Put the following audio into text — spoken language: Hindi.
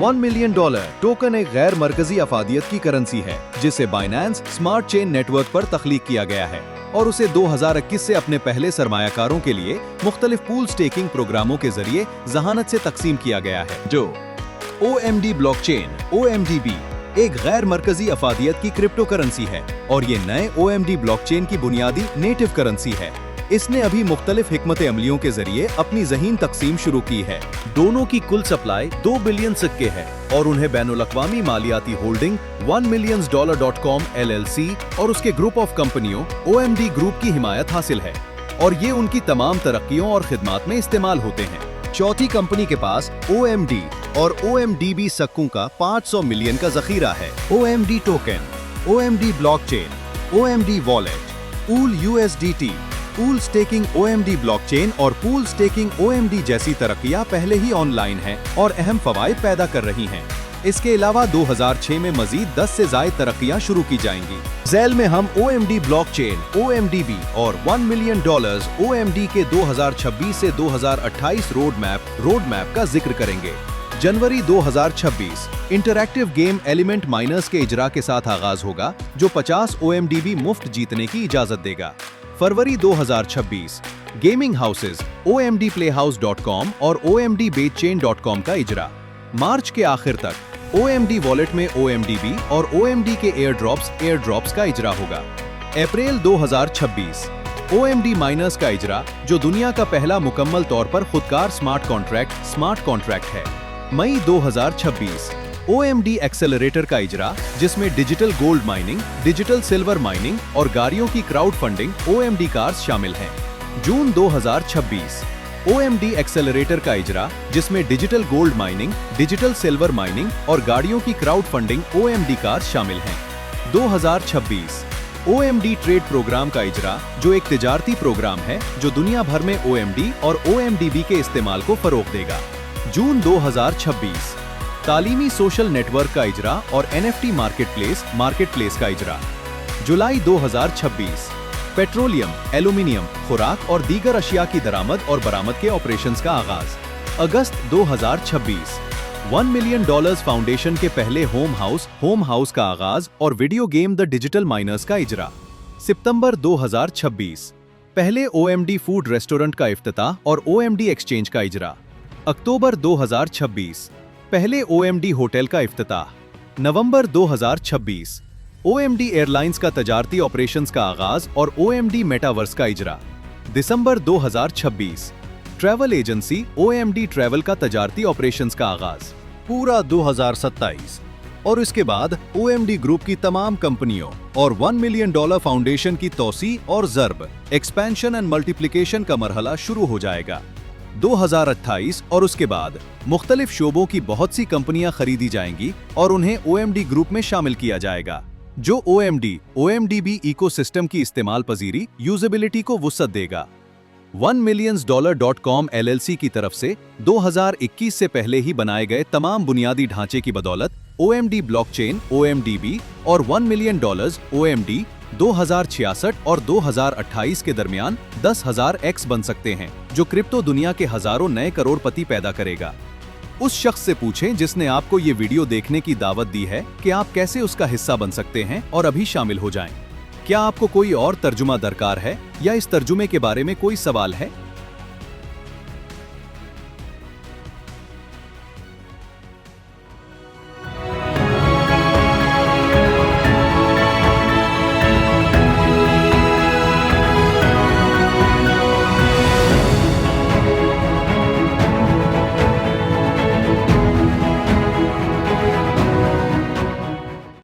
$1 मिलियन टोकन एक गैर मरकजी अफादियत की करेंसी है जिसे बाइनेंस स्मार्ट चेन नेटवर्क पर तख्लीक किया गया है और उसे 2021 से अपने पहले सरमायाकारों के लिए मुख्तलिफ पूल स्टेकिंग प्रोग्रामों के जरिए जहानत से तकसीम किया गया है। जो OMD ब्लॉकचेन OMDB एक गैर मरकजी अफादियत की क्रिप्टो करेंसी है और ये नए OMD ब्लॉकचेन की बुनियादी नेटिव करेंसी है। इसने अभी मुख्तलिफ हिकमत अमलियों के जरिए अपनी ज़हीन तकसीम शुरू की है। दोनों की कुल सप्लाई 2 बिलियन सिक्के है और उन्हें बैनुल-अक़वामी मालियाती होल्डिंग $1 मिलियन .com LLC और उसके ग्रुप ऑफ कंपनियों OMD ग्रुप की हिमायत हासिल है और ये उनकी तमाम तरक्कियों और खिदमात में इस्तेमाल होते हैं। चौथी कंपनी के पास OMD और OMDB सक्कों का 500 मिलियन का जखीरा है। OMD token, OMD blockchain, OMD wallet, pool USDT, pool staking OMD blockchain और पूल स्टेकिंग OMD जैसी तरक्कियां पहले ही ऑनलाइन हैं और अहम फवाइद पैदा कर रही हैं। इसके अलावा 2006 में मजीद 10 से ज़ायद तरक्कियां शुरू की जाएंगी। ज़ैल में हम OMD ब्लॉकचेन, OMDB और $1 मिलियन OMD के 2026 से 2028 रोड मैप का जिक्र करेंगे। जनवरी 2026 इंटरैक्टिव गेम एलिमेंट माइनर्स के इजरा के साथ आगाज होगा जो 50 OMDB मुफ्त जीतने की इजाजत देगा। फरवरी 2026 गेमिंग हाउसेज OMDplayhouse.com और OMDBetchain.com का इजरा। मार्च के आखिर तक OMD वॉलेट में OMDB और OMD के एयरड्रॉप्स का इजरा होगा। अप्रैल 2026 OMD माइनर्स का इजरा जो दुनिया का पहला मुकम्मल तौर पर खुदकार स्मार्ट कॉन्ट्रैक्ट है। मई 2026 OMD एक्सेलरेटर का इजरा जिसमें digital gold mining, digital silver mining और गाड़ियों की क्राउड फंडिंग OMD कार्स शामिल हैं। जून 2026 OMD एक्सेलरेटर का इजरा जिसमें digital gold mining, digital silver mining और गाड़ियों की क्राउड फंडिंग OMD कार्स शामिल हैं। 2026 OMD ट्रेड प्रोग्राम का इजरा जो एक तिजारती प्रोग्राम है जो दुनिया भर में OMD और OMDB के इस्तेमाल को फरोग देगा। जून 2026 तालीमी सोशल नेटवर्क का इजरा और NFT मार्केटप्लेस का इजरा। जुलाई 2026 पेट्रोलियम, एल्यूमिनियम, खुराक और दीगर अशिया की दरामद और बरामद के ऑपरेशंस का आगाज। अगस्त 2026 $1 मिलियन फाउंडेशन के पहले होम हाउस का आगाज और video game the digital miners का इजरा। सितंबर 2026 पहले OMD फूड रेस्टोरेंट का इफ्तिताह और OMD एक्सचेंज का इजरा। अक्टूबर 2026 पहले OMD होटल का इफ्तिताह। नवंबर 2026 OMD एयरलाइंस का तजारती ऑपरेशंस का आगाज और OMD मेटावर्स का इजरा। दिसंबर 2026 ट्रैवल एजेंसी OMD ट्रैवल का तजारती ऑपरेशंस का आगाज। पूरा 2027 और इसके बाद OMD ग्रुप की तमाम कंपनियों और $1 मिलियन फाउंडेशन की तौसी और ज़र्ब एक्सपेंशन एंड मल्टीप्लिकेशन का मरहला शुरू हो जाएगा। 2028 और उसके बाद मुख्तलिफ शोबों की बहुत सी कंपनियां खरीदी जाएंगी और उन्हें OMD ग्रुप में शामिल किया जाएगा जो OMDB इकोसिस्टम की इस्तेमाल पजीरी यूजेबिलिटी को वुसअत देगा। $1 मिलियन .com LLC की तरफ से 2021 से पहले ही बनाए गए तमाम बुनियादी ढांचे की बदौलत OMD ब्लॉकचेन OMDB और $1 मिलियन OMD 2066 और 2028 के दरमियान 10,000x बन सकते हैं जो क्रिप्टो दुनिया के हजारों नए करोड़पति पैदा करेगा। उस शख्स से पूछें जिसने आपको ये वीडियो देखने की दावत दी है कि आप कैसे उसका हिस्सा बन सकते हैं और अभी शामिल हो जाएं। क्या आपको कोई और तर्जुमा दरकार है या इस तर्जुमे के बारे में कोई सवाल है?